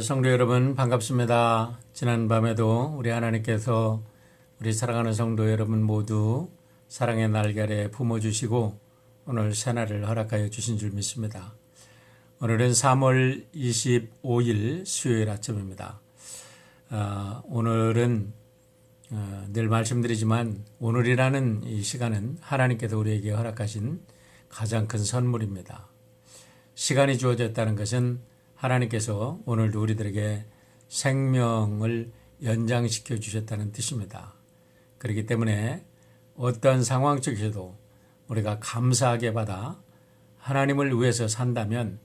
성도 여러분 반갑습니다. 지난 밤에도 우리 하나님께서 우리 사랑하는 성도 여러분 모두 사랑의 날개에 품어주시고 오늘 새날을 허락하여 주신 줄 믿습니다. 오늘은 3월 25일 수요일 아침입니다. 오늘은 늘 말씀드리지만 오늘이라는 이 시간은 하나님께서 우리에게 허락하신 가장 큰 선물입니다. 시간이 주어졌다는 것은 하나님께서 오늘도 우리들에게 생명을 연장시켜 주셨다는 뜻입니다. 그렇기 때문에 어떤 상황 속에서도 우리가 감사하게 받아 하나님을 위해서 산다면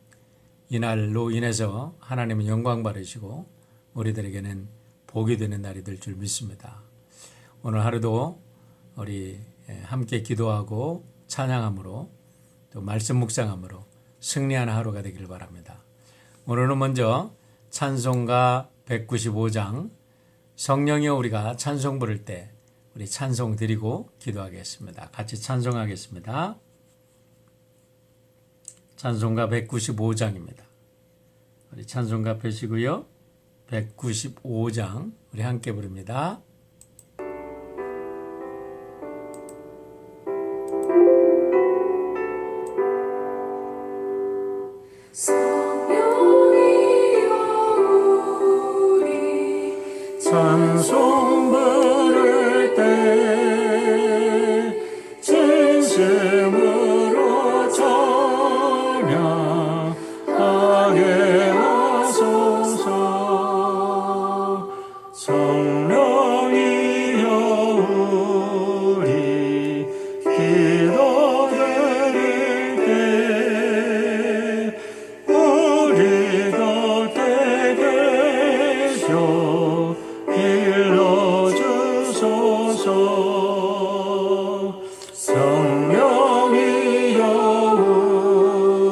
이날로 인해서 하나님은 영광 받으시고 우리들에게는 복이 되는 날이 될 줄 믿습니다. 오늘 하루도 우리 함께 기도하고 찬양함으로 또 말씀 묵상함으로 승리하는 하루가 되길 바랍니다. 오늘은 먼저 찬송가 195장 성령이여 우리가 찬송 부를 때 우리 찬송 드리고 기도하겠습니다. 같이 찬송하겠습니다. 찬송가 195장입니다. 우리 찬송가 펴시고요. 195장 우리 함께 부릅니다. 찬송 부를 때 진심으로 찬양하게 하소서. 성령이여 우리 기도 드릴 때 우리 곁에 계셔 일러주소서. 성령이여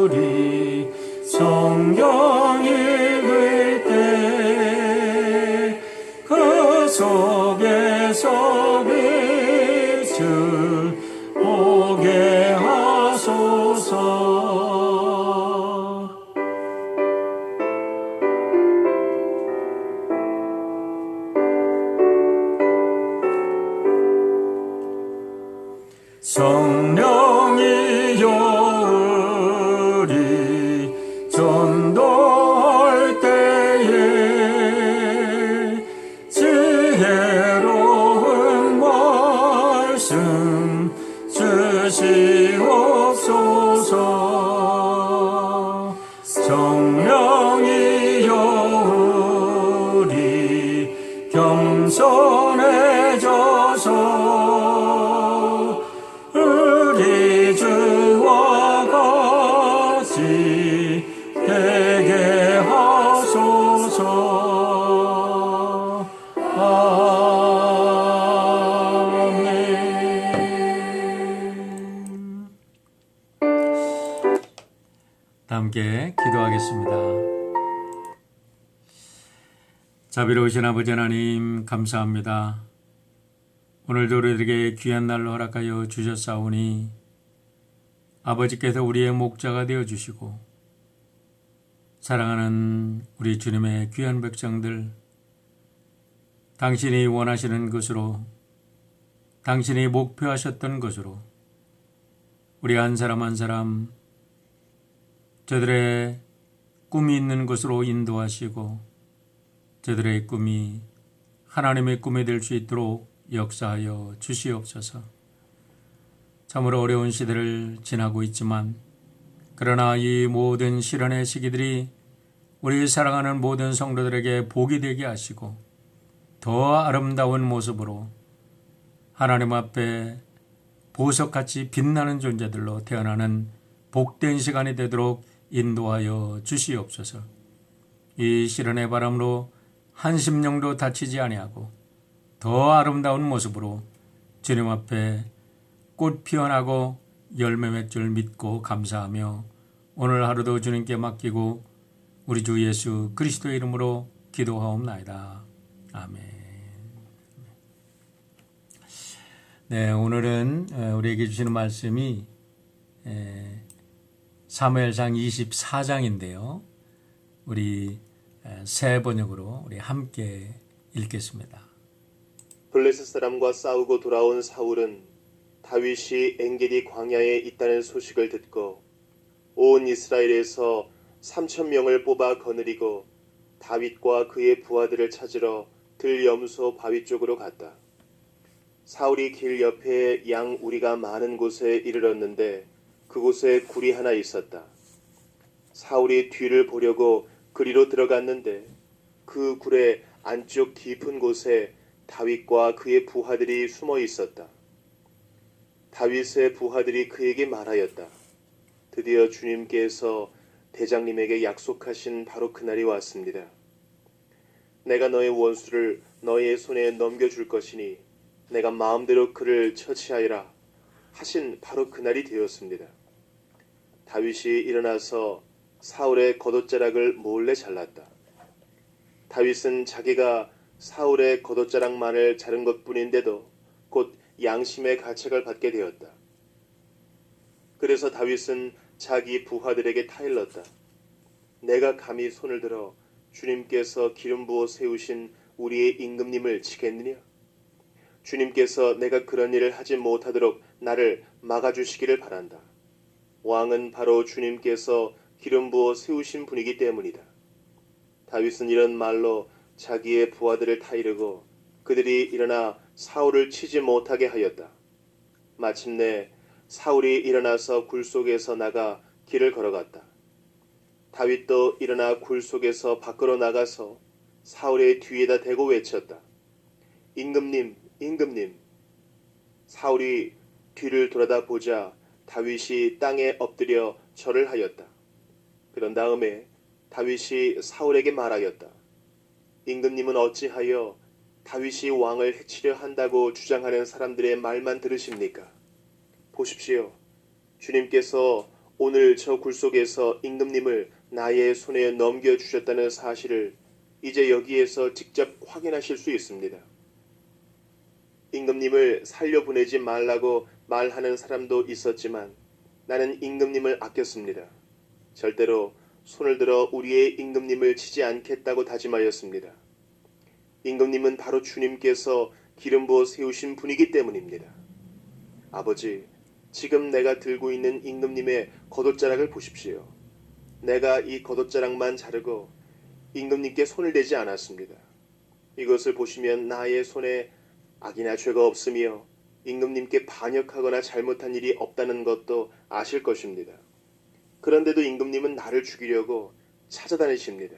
우리 성경 읽을 때 그 속에서 빛을 보게 하소서. 성령이여 우리 전도할 때에 지혜로운 말씀 주시옵소서. 성령이여 우리 겸손해져서 우리 주와 같이 되게 하소서. 아멘. 함께 기도하겠습니다. 자비로우신 아버지 하나님 감사합니다. 오늘도 우리에게 귀한 날로 허락하여 주셨사오니 아버지께서 우리의 목자가 되어주시고 사랑하는 우리 주님의 귀한 백성들 당신이 원하시는 것으로 당신이 목표하셨던 것으로 우리 한 사람 한 사람 저들의 꿈이 있는 곳으로 인도하시고 저들의 꿈이 하나님의 꿈이 될 수 있도록 역사하여 주시옵소서. 참으로 어려운 시대를 지나고 있지만 그러나 이 모든 시련의 시기들이 우리 사랑하는 모든 성도들에게 복이 되게 하시고 더 아름다운 모습으로 하나님 앞에 보석같이 빛나는 존재들로 태어나는 복된 시간이 되도록 인도하여 주시옵소서. 이 시련의 바람으로 한 심령도 다치지 아니하고 더 아름다운 모습으로 주님 앞에 꽃 피어나고 열매 맺을 줄 믿고 감사하며 오늘 하루도 주님께 맡기고 우리 주 예수 그리스도의 이름으로 기도하옵나이다. 아멘. 네, 오늘은 우리에게 주시는 말씀이 사무엘상 24장인데요. 우리 새 번역으로 우리 함께 읽겠습니다. 블레셋 사람과 싸우고 돌아온 사울은 다윗이 엔게디 광야에 있다는 소식을 듣고 온 이스라엘에서 3,000명을 뽑아 거느리고 다윗과 그의 부하들을 찾으러 들염소 바위 쪽으로 갔다. 사울이 길 옆에 양 우리가 많은 곳에 이르렀는데 그곳에 굴이 하나 있었다. 사울이 뒤를 보려고 그리로 들어갔는데 그 굴의 안쪽 깊은 곳에 다윗과 그의 부하들이 숨어 있었다. 다윗의 부하들이 그에게 말하였다. 드디어 주님께서 대장님에게 약속하신 바로 그날이 왔습니다. 내가 너의 원수를 너의 손에 넘겨줄 것이니 내가 마음대로 그를 처치하리라 하신 바로 그날이 되었습니다. 다윗이 일어나서 사울의 겉옷자락을 몰래 잘랐다. 다윗은 자기가 사울의 겉옷자락만을 자른 것뿐인데도 곧 양심의 가책을 받게 되었다. 그래서 다윗은 자기 부하들에게 타일렀다. 내가 감히 손을 들어 주님께서 기름 부어 세우신 우리의 임금님을 치겠느냐? 주님께서 내가 그런 일을 하지 못하도록 나를 막아주시기를 바란다. 왕은 바로 주님께서 기름 부어 세우신 분이기 때문이다. 다윗은 이런 말로 자기의 부하들을 타이르고 그들이 일어나 사울을 치지 못하게 하였다. 마침내 사울이 일어나서 굴 속에서 나가 길을 걸어갔다. 다윗도 일어나 굴 속에서 밖으로 나가서 사울의 뒤에다 대고 외쳤다. 임금님, 임금님. 사울이 뒤를 돌아다 보자 다윗이 땅에 엎드려 절을 하였다. 그런 다음에 다윗이 사울에게 말하였다. 임금님은 어찌하여 다윗이 왕을 해치려 한다고 주장하는 사람들의 말만 들으십니까? 보십시오. 주님께서 오늘 저 굴 속에서 임금님을 나의 손에 넘겨주셨다는 사실을 이제 여기에서 직접 확인하실 수 있습니다. 임금님을 살려보내지 말라고 말하는 사람도 있었지만 나는 임금님을 아꼈습니다. 절대로 손을 들어 우리의 임금님을 치지 않겠다고 다짐하였습니다. 임금님은 바로 주님께서 기름 부어 세우신 분이기 때문입니다. 아버지, 지금 내가 들고 있는 임금님의 겉옷자락을 보십시오. 내가 이 겉옷자락만 자르고 임금님께 손을 대지 않았습니다. 이것을 보시면 나의 손에 악이나 죄가 없으며 임금님께 반역하거나 잘못한 일이 없다는 것도 아실 것입니다. 그런데도 임금님은 나를 죽이려고 찾아다니십니다.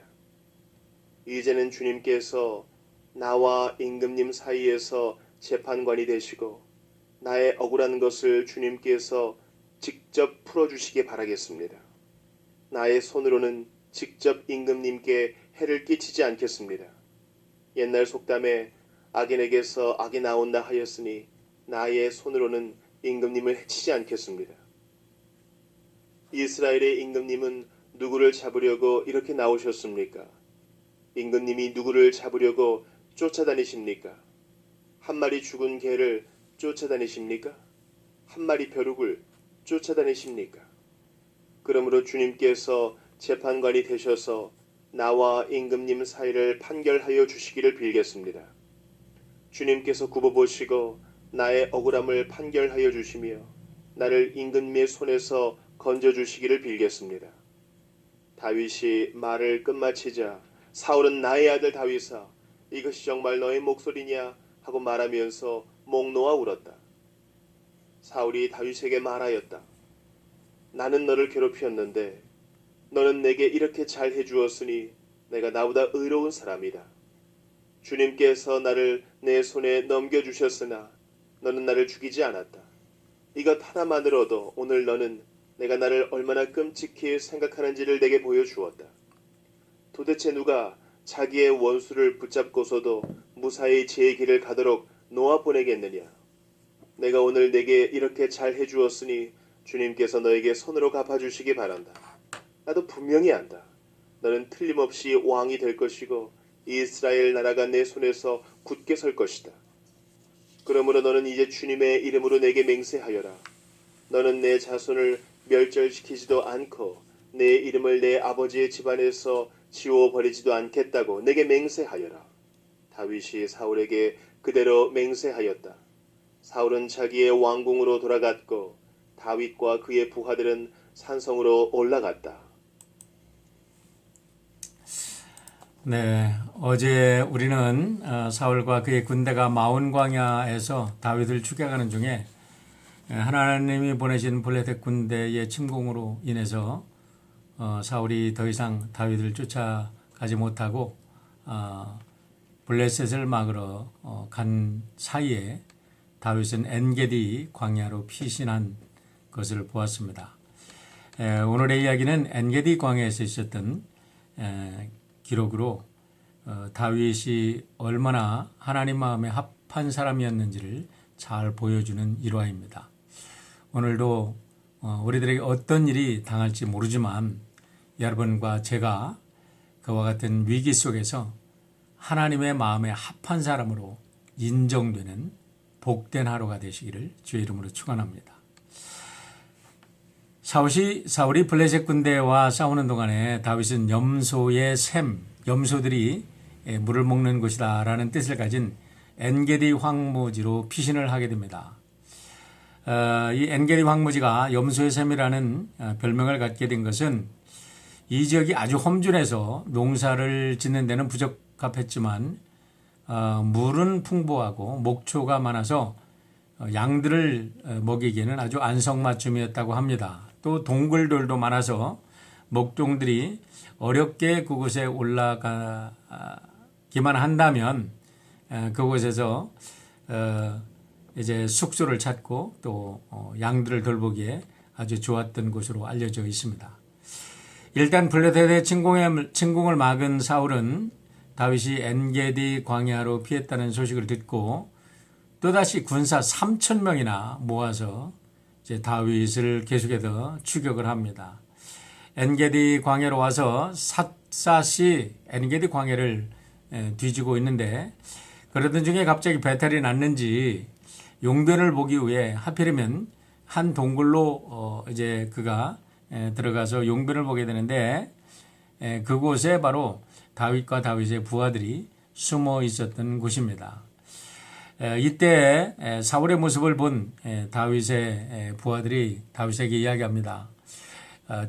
이제는 주님께서 나와 임금님 사이에서 재판관이 되시고 나의 억울한 것을 주님께서 직접 풀어주시기 바라겠습니다. 나의 손으로는 직접 임금님께 해를 끼치지 않겠습니다. 옛날 속담에 악인에게서 악이 나온다 하였으니 나의 손으로는 임금님을 해치지 않겠습니다. 이스라엘의 임금님은 누구를 잡으려고 이렇게 나오셨습니까? 임금님이 누구를 잡으려고 쫓아다니십니까? 한 마리 죽은 개를 쫓아다니십니까? 한 마리 벼룩을 쫓아다니십니까? 그러므로 주님께서 재판관이 되셔서 나와 임금님 사이를 판결하여 주시기를 빌겠습니다. 주님께서 굽어보시고 나의 억울함을 판결하여 주시며 나를 임금님의 손에서 건져주시기를 빌겠습니다. 다윗이 말을 끝마치자 사울은 나의 아들 다윗아, 이것이 정말 너의 목소리냐 하고 말하면서 목 놓아 울었다. 사울이 다윗에게 말하였다. 나는 너를 괴롭혔는데 너는 내게 이렇게 잘 해주었으니 내가 나보다 의로운 사람이다. 주님께서 나를 내 손에 넘겨주셨으나 너는 나를 죽이지 않았다. 이것 하나만으로도 오늘 너는 내가 나를 얼마나 끔찍히 생각하는지를 내게 보여주었다. 도대체 누가 자기의 원수를 붙잡고서도 무사히 제 길을 가도록 놓아보내겠느냐? 내가 오늘 내게 이렇게 잘 해주었으니 주님께서 너에게 손으로 갚아주시기 바란다. 나도 분명히 안다. 너는 틀림없이 왕이 될 것이고 이스라엘 나라가 내 손에서 굳게 설 것이다. 그러므로 너는 이제 주님의 이름으로 내게 맹세하여라. 너는 내 자손을 멸절시키지도 않고 내 이름을 내 아버지의 집안에서 지워버리지도 않겠다고 내게 맹세하여라. 다윗이 사울에게 그대로 맹세하였다. 사울은 자기의 왕궁으로 돌아갔고 다윗과 그의 부하들은 산성으로 올라갔다. 네, 어제 우리는 사울과 그의 군대가 마온 광야에서 다윗을 추격하는 중에 하나님이 보내신 블레셋 군대의 침공으로 인해서 사울이 더 이상 다윗을 쫓아가지 못하고 블레셋을 막으러 간 사이에 다윗은 엔게디 광야로 피신한 것을 보았습니다. 오늘의 이야기는 엔게디 광야에서 있었던 기록으로 다윗이 얼마나 하나님 마음에 합한 사람이었는지를 잘 보여주는 일화입니다. 오늘도 우리들에게 어떤 일이 당할지 모르지만 여러분과 제가 그와 같은 위기 속에서 하나님의 마음에 합한 사람으로 인정되는 복된 하루가 되시기를 주의 이름으로 축원합니다. 사울이 블레셋 군대와 싸우는 동안에 다윗은 염소의 샘, 염소들이 물을 먹는 곳이다 라는 뜻을 가진 엔게디 황무지로 피신을 하게 됩니다. 이 엔게디 황무지가 염소의 샘이라는 별명을 갖게 된 것은 이 지역이 아주 험준해서 농사를 짓는 데는 부적합했지만 물은 풍부하고 목초가 많아서 양들을 먹이기에는 아주 안성맞춤이었다고 합니다. 또 동굴들도 많아서 목동들이 어렵게 그곳에 올라가기만 한다면 그곳에서 이제 숙소를 찾고 또 양들을 돌보기에 아주 좋았던 곳으로 알려져 있습니다. 일단 블레셋의 침공을 막은 사울은 다윗이 엔게디 광야로 피했다는 소식을 듣고 또다시 군사 3,000명이나 모아서 이제 다윗을 계속해서 추격을 합니다. 엔게디 광야로 와서 샅샅이 엔게디 광야를 뒤지고 있는데 그러던 중에 갑자기 배탈이 났는지 용변을 보기 위해 하필이면 한 동굴로 이제 그가 들어가서 용변을 보게 되는데 그곳에 바로 다윗과 다윗의 부하들이 숨어 있었던 곳입니다. 이때 사울의 모습을 본 다윗의 부하들이 다윗에게 이야기합니다.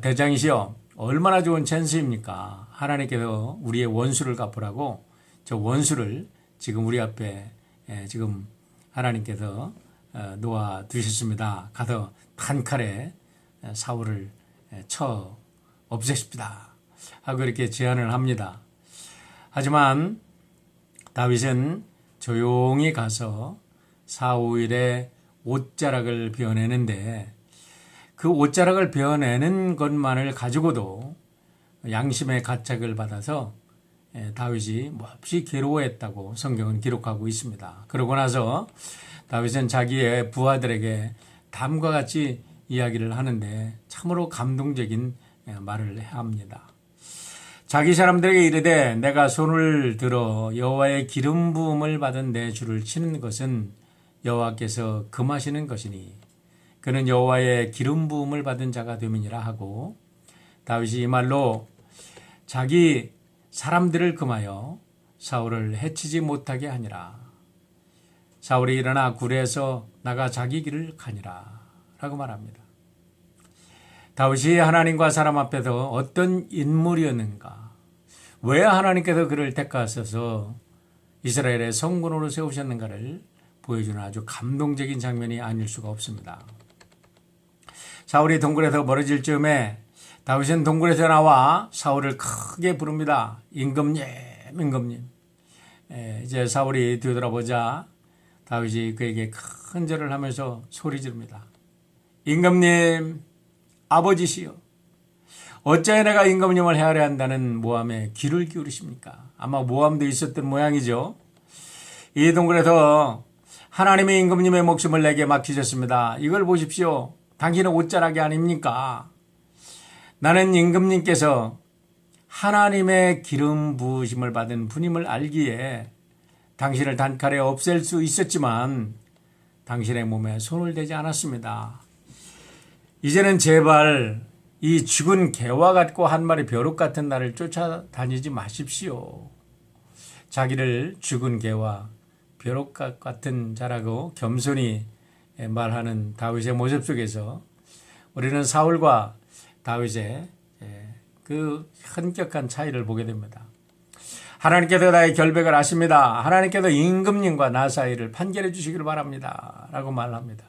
대장이시여, 얼마나 좋은 찬스입니까? 하나님께서 우리의 원수를 갚으라고 저 원수를 지금 우리 앞에 지금 하나님께서 놓아 두셨습니다. 가서 단칼에 사울을 쳐 없애십시다 하고 이렇게 제안을 합니다. 하지만 다윗은 조용히 가서 사울의 옷자락을 베어내는데 그 옷자락을 베어내는 것만을 가지고도 양심의 가책을 받아서 다윗이 몹시 괴로워했다고 성경은 기록하고 있습니다. 그러고 나서 다윗은 자기의 부하들에게 다음과 같이 이야기를 하는데 참으로 감동적인 말을 합니다. 자기 사람들에게 이르되 내가 손을 들어 여호와의 기름 부음을 받은 내 주를 치는 것은 여호와께서 금하시는 것이니 그는 여호와의 기름 부음을 받은 자가 됨이니라 하고 다윗이 이 말로 자기 사람들을 금하여 사울을 해치지 못하게 하니라. 사울이 일어나 굴에서 나가 자기 길을 가니라 라고 말합니다. 다윗이 하나님과 사람 앞에서 어떤 인물이었는가, 왜 하나님께서 그를 택하셔서 이스라엘의 성군으로 세우셨는가를 보여주는 아주 감동적인 장면이 아닐 수가 없습니다. 사울이 동굴에서 멀어질 즈음에 다윗은 동굴에서 나와 사울을 크게 부릅니다. 임금님, 임금님. 이제 사울이 뒤돌아보자 다윗이 그에게 큰 절을 하면서 소리 지릅니다. 임금님, 아버지시여, 어찌하여 내가 임금님을 헤아려 한다는 모함에 귀를 기울이십니까? 아마 모함도 있었던 모양이죠. 이 동굴에서 하나님의 임금님의 목숨을 내게 맡기셨습니다. 이걸 보십시오. 당신은 옷자락이 아닙니까? 나는 임금님께서 하나님의 기름 부으심을 받은 분임을 알기에 당신을 단칼에 없앨 수 있었지만 당신의 몸에 손을 대지 않았습니다. 이제는 제발 이 죽은 개와 같고 한 마리 벼룩 같은 나를 쫓아다니지 마십시오. 자기를 죽은 개와 벼룩 같은 자라고 겸손히 말하는 다윗의 모습 속에서 우리는 사울과 다윗의 그 현격한 차이를 보게 됩니다. 하나님께서 나의 결백을 아십니다. 하나님께서 임금님과 나 사이를 판결해 주시기를 바랍니다. 라고 말합니다.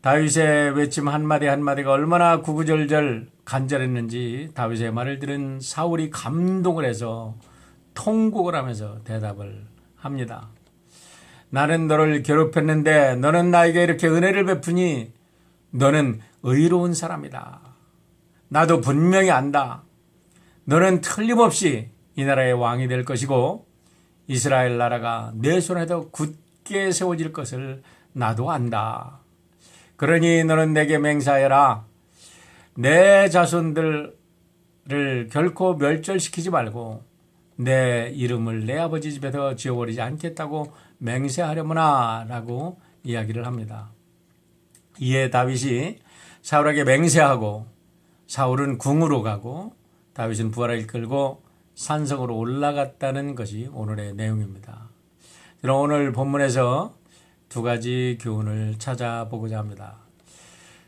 다윗의 외침 한마디 한마디가 얼마나 구구절절 간절했는지 다윗의 말을 들은 사울이 감동을 해서 통곡을 하면서 대답을 합니다. 나는 너를 괴롭혔는데 너는 나에게 이렇게 은혜를 베푸니 너는 의로운 사람이다. 나도 분명히 안다. 너는 틀림없이 이 나라의 왕이 될 것이고 이스라엘 나라가 내 손에도 굳게 세워질 것을 나도 안다. 그러니 너는 내게 맹세하여라. 내 자손들을 결코 멸절시키지 말고 내 이름을 내 아버지 집에서 지워버리지 않겠다고 맹세하려무나 라고 이야기를 합니다. 이에 다윗이 사울에게 맹세하고 사울은 궁으로 가고 다윗은 부하를 이끌고 산성으로 올라갔다는 것이 오늘의 내용입니다. 저는 오늘 본문에서 두 가지 교훈을 찾아보고자 합니다.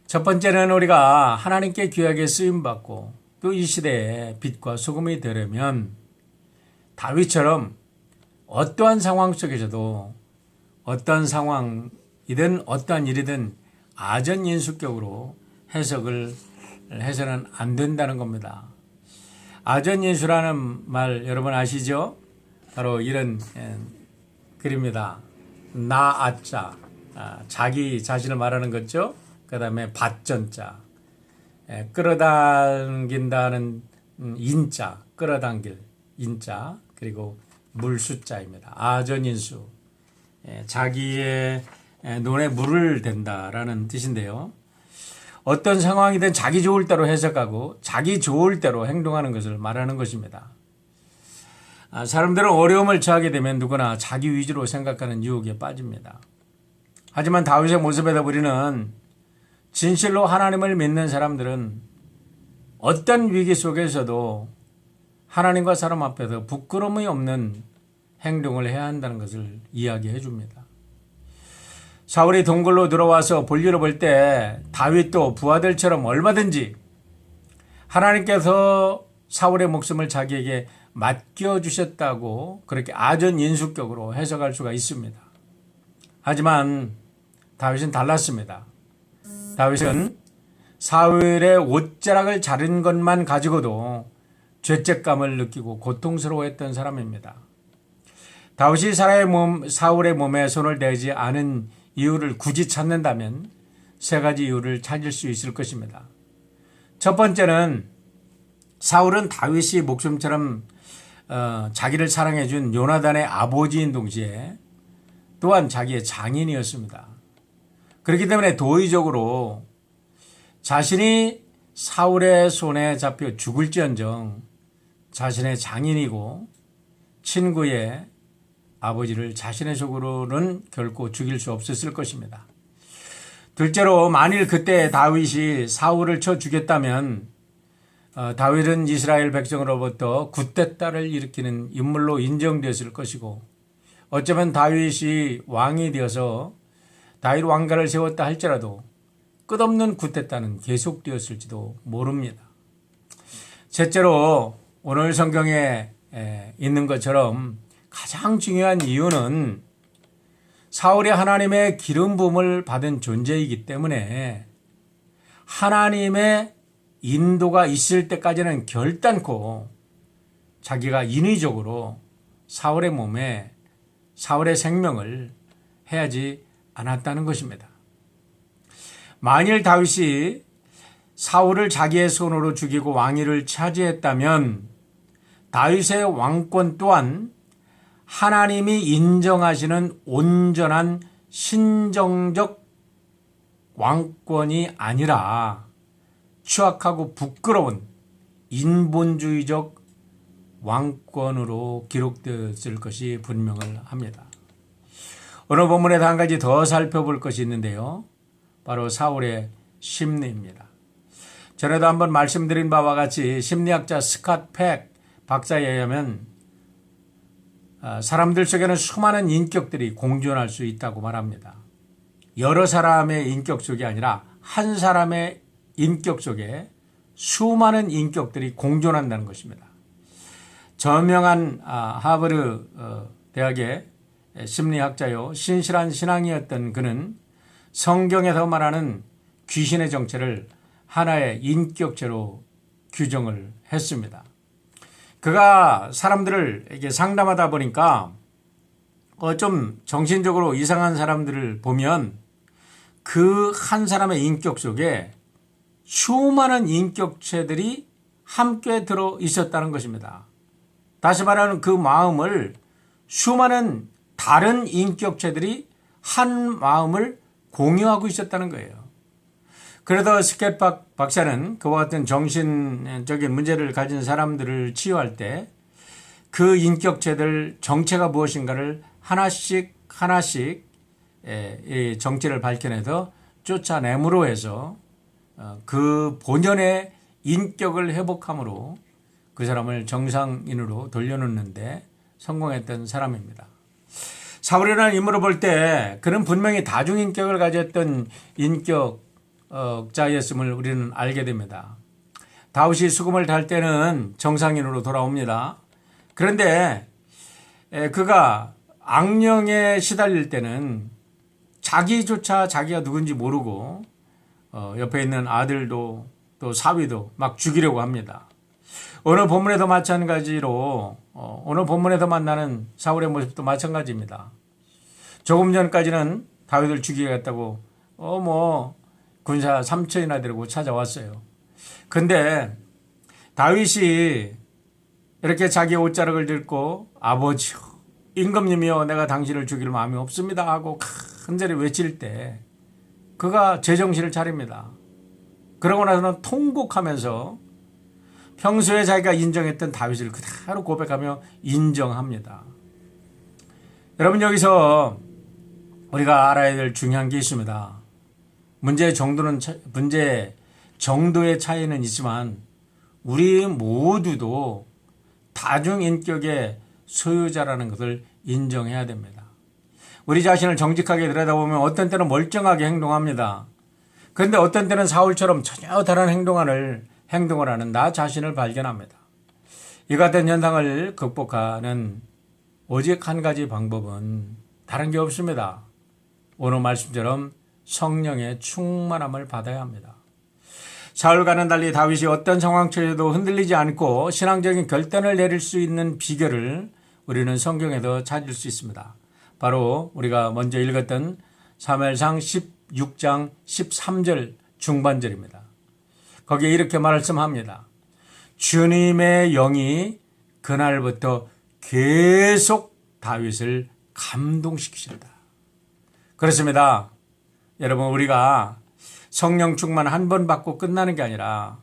첫 번째는 우리가 하나님께 귀하게 쓰임받고 또 이 시대에 빛과 소금이 되려면 다윗처럼 어떠한 상황 속에서도 어떤 상황이든 어떠한 일이든 아전인수격으로 해석을 해서는 안 된다는 겁니다. 아전인수라는 말 여러분 아시죠? 바로 이런 글입니다. 나아자, 자기 자신을 말하는 거죠. 그 다음에 밭전자, 끌어당긴다는 인자, 끌어당길 인자, 그리고 물수자입니다. 아전인수, 자기의 논에 물을 댄다라는 뜻인데요. 어떤 상황이든 자기 좋을 대로 해석하고 자기 좋을 대로 행동하는 것을 말하는 것입니다. 사람들은 어려움을 처하게 되면 누구나 자기 위주로 생각하는 유혹에 빠집니다. 하지만 다윗의 모습에서 우리는 진실로 하나님을 믿는 사람들은 어떤 위기 속에서도 하나님과 사람 앞에서 부끄러움이 없는 행동을 해야 한다는 것을 이야기해 줍니다. 사울이 동굴로 들어와서 볼일을 볼 때 다윗도 부하들처럼 얼마든지 하나님께서 사울의 목숨을 자기에게 맡겨주셨다고 그렇게 아전인수격으로 해석할 수가 있습니다. 하지만 다윗은 달랐습니다. 다윗은 사울의 옷자락을 자른 것만 가지고도 죄책감을 느끼고 고통스러워했던 사람입니다. 다윗이 사울의 몸에 손을 대지 않은 이유를 굳이 찾는다면 세 가지 이유를 찾을 수 있을 것입니다. 첫 번째는 사울은 다윗이 목숨처럼 자기를 사랑해 준 요나단의 아버지인 동시에 또한 자기의 장인이었습니다. 그렇기 때문에 도의적으로 자신이 사울의 손에 잡혀 죽을지언정 자신의 장인이고 친구의 아버지를 자신의 속으로는 결코 죽일 수 없었을 것입니다. 둘째로 만일 그때 다윗이 사울을 쳐 죽였다면 다윗은 이스라엘 백성으로부터 굿댓다를 일으키는 인물로 인정되었을 것이고 어쩌면 다윗이 왕이 되어서 다윗 왕가를 세웠다 할지라도 끝없는 굿댓다는 계속되었을지도 모릅니다. 셋째로 오늘 성경에 있는 것처럼 가장 중요한 이유는 사울이 하나님의 기름 부음을 받은 존재이기 때문에 하나님의 인도가 있을 때까지는 결단코 자기가 인위적으로 사울의 몸에 사울의 생명을 해하지 않았다는 것입니다. 만일 다윗이 사울을 자기의 손으로 죽이고 왕위를 차지했다면 다윗의 왕권 또한 하나님이 인정하시는 온전한 신정적 왕권이 아니라 추악하고 부끄러운 인본주의적 왕권으로 기록되었을 것이 분명을 합니다. 오늘 본문에서 한 가지 더 살펴볼 것이 있는데요. 바로 사울의 심리입니다. 전에도 한번 말씀드린 바와 같이 심리학자 스캇 팩 박사에 의하면 사람들 속에는 수많은 인격들이 공존할 수 있다고 말합니다. 여러 사람의 인격 속이 아니라 한 사람의 인격 속에 수많은 인격들이 공존한다는 것입니다. 저명한 하버드 대학의 심리학자요 신실한 신앙이었던 그는 성경에서 말하는 귀신의 정체를 하나의 인격체로 규정을 했습니다. 그가 사람들을 이렇게 상담하다 보니까 좀 정신적으로 이상한 사람들을 보면 그 한 사람의 인격 속에 수많은 인격체들이 함께 들어 있었다는 것입니다. 다시 말하는 그 마음을 수많은 다른 인격체들이 한 마음을 공유하고 있었다는 거예요. 그래서 스캇 박사는 그와 같은 정신적인 문제를 가진 사람들을 치유할 때 그 인격체들 정체가 무엇인가를 하나씩 이 정체를 밝혀내서 쫓아내므로 해서 그 본연의 인격을 회복함으로 그 사람을 정상인으로 돌려놓는데 성공했던 사람입니다. 사울이라는 인물을 볼 때 그는 분명히 다중인격을 가졌던 인격자였음을 우리는 알게 됩니다. 다윗이 수금을 탈 때는 정상인으로 돌아옵니다. 그런데 그가 악령에 시달릴 때는 자기조차 자기가 누군지 모르고 옆에 있는 아들도 또 사위도 막 죽이려고 합니다. 오늘 본문에도 마찬가지로 오늘 본문에서 만나는 사울의 모습도 마찬가지입니다. 조금 전까지는 다윗을 죽이겠다고 군사 3천이나 데리고 찾아왔어요. 근데 다윗이 이렇게 자기 옷자락을 들고 아버지요 임금님이여 내가 당신을 죽일 마음이 없습니다 하고 큰소리 외칠 때 그가 제정신을 차립니다. 그러고 나서는 통곡하면서 평소에 자기가 인정했던 다윗을 그대로 고백하며 인정합니다. 여러분 여기서 우리가 알아야 될 중요한 게 있습니다. 문제 정도의 차이는 있지만 우리 모두도 다중인격의 소유자라는 것을 인정해야 됩니다. 우리 자신을 정직하게 들여다보면 어떤 때는 멀쩡하게 행동합니다. 그런데 어떤 때는 사울처럼 전혀 다른 행동을 하는 나 자신을 발견합니다. 이 같은 현상을 극복하는 오직 한 가지 방법은 다른 게 없습니다. 오늘 말씀처럼 성령의 충만함을 받아야 합니다. 사울과는 달리 다윗이 어떤 상황 속에도 흔들리지 않고 신앙적인 결단을 내릴 수 있는 비결을 우리는 성경에서 찾을 수 있습니다. 바로 우리가 먼저 읽었던 사무엘상 16장 13절 중반절입니다. 거기에 이렇게 말씀합니다. 주님의 영이 그날부터 계속 다윗을 감동시키신다. 그렇습니다. 여러분 우리가 성령 충만 한 번 받고 끝나는 게 아니라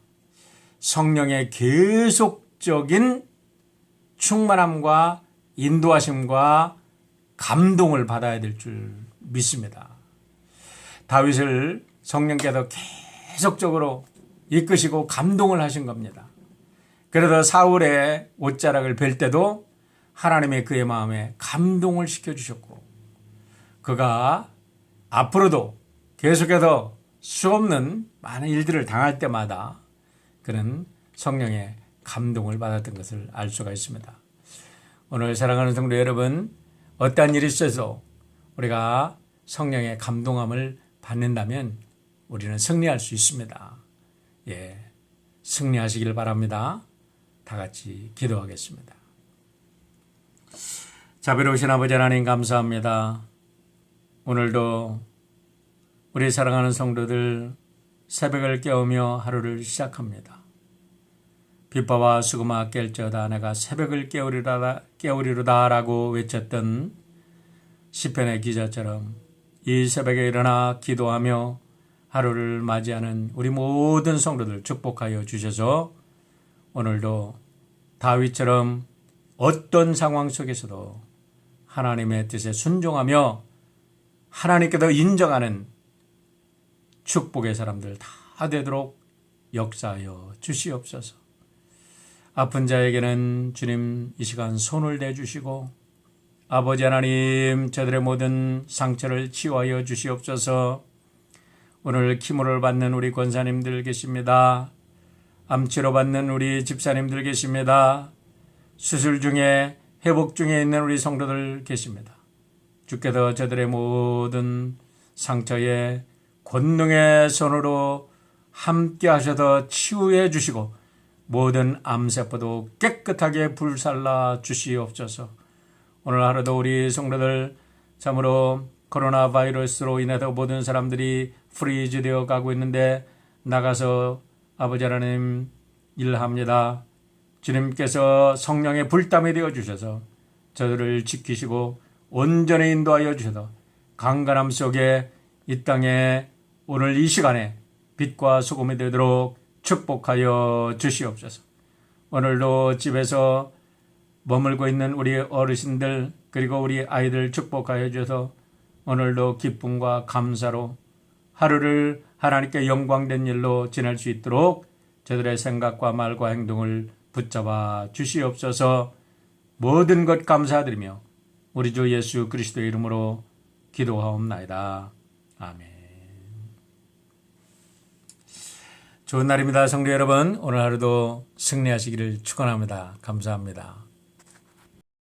성령의 계속적인 충만함과 인도하심과 감동을 받아야 될 줄 믿습니다. 다윗을 성령께서 계속적으로 이끄시고 감동을 하신 겁니다. 그래서 사울의 옷자락을 벨 때도 하나님의 그의 마음에 감동을 시켜주셨고 그가 앞으로도 계속해서 수없는 많은 일들을 당할 때마다 그는 성령의 감동을 받았던 것을 알 수가 있습니다. 오늘 사랑하는 성도 여러분, 어떠한 일이 있어서 우리가 성령의 감동함을 받는다면 우리는 승리할 수 있습니다. 승리하시길 바랍니다. 다 같이 기도하겠습니다. 자비로우신 아버지 하나님 감사합니다. 오늘도 우리 사랑하는 성도들 새벽을 깨우며 하루를 시작합니다. 빛바와 수금아 깰저다 내가 새벽을 깨우리로다 라고 외쳤던 시편의 기자처럼 이 새벽에 일어나 기도하며 하루를 맞이하는 우리 모든 성도들 축복하여 주셔서 오늘도 다윗처럼 어떤 상황 속에서도 하나님의 뜻에 순종하며 하나님께서 인정하는 축복의 사람들 다 되도록 역사하여 주시옵소서. 아픈 자에게는 주님 이 시간 손을 대주시고 아버지 하나님 저들의 모든 상처를 치유하여 주시옵소서. 오늘 키모를 받는 우리 권사님들 계십니다. 암치료 받는 우리 집사님들 계십니다. 수술 중에 회복 중에 있는 우리 성도들 계십니다. 주께서 저들의 모든 상처에 권능의 손으로 함께 하셔서 치유해 주시고 모든 암세포도 깨끗하게 불살라 주시옵소서. 오늘 하루도 우리 성도들 참으로 코로나 바이러스로 인해서 모든 사람들이 프리즈 되어 가고 있는데 나가서 아버지 하나님 일합니다. 주님께서 성령의 불담이 되어 주셔서 저들을 지키시고 온전히 인도하여 주셔서 강건함 속에 이 땅에 오늘 이 시간에 빛과 소금이 되도록 축복하여 주시옵소서. 오늘도 집에서 머물고 있는 우리 어르신들 그리고 우리 아이들 축복하여 주셔서 오늘도 기쁨과 감사로 하루를 하나님께 영광된 일로 지낼 수 있도록 저들의 생각과 말과 행동을 붙잡아 주시옵소서. 모든 것 감사드리며 우리 주 예수 그리스도의 이름으로 기도하옵나이다. 아멘. 좋은 날입니다. 성도 여러분, 오늘 하루도 승리하시기를 축원합니다. 감사합니다.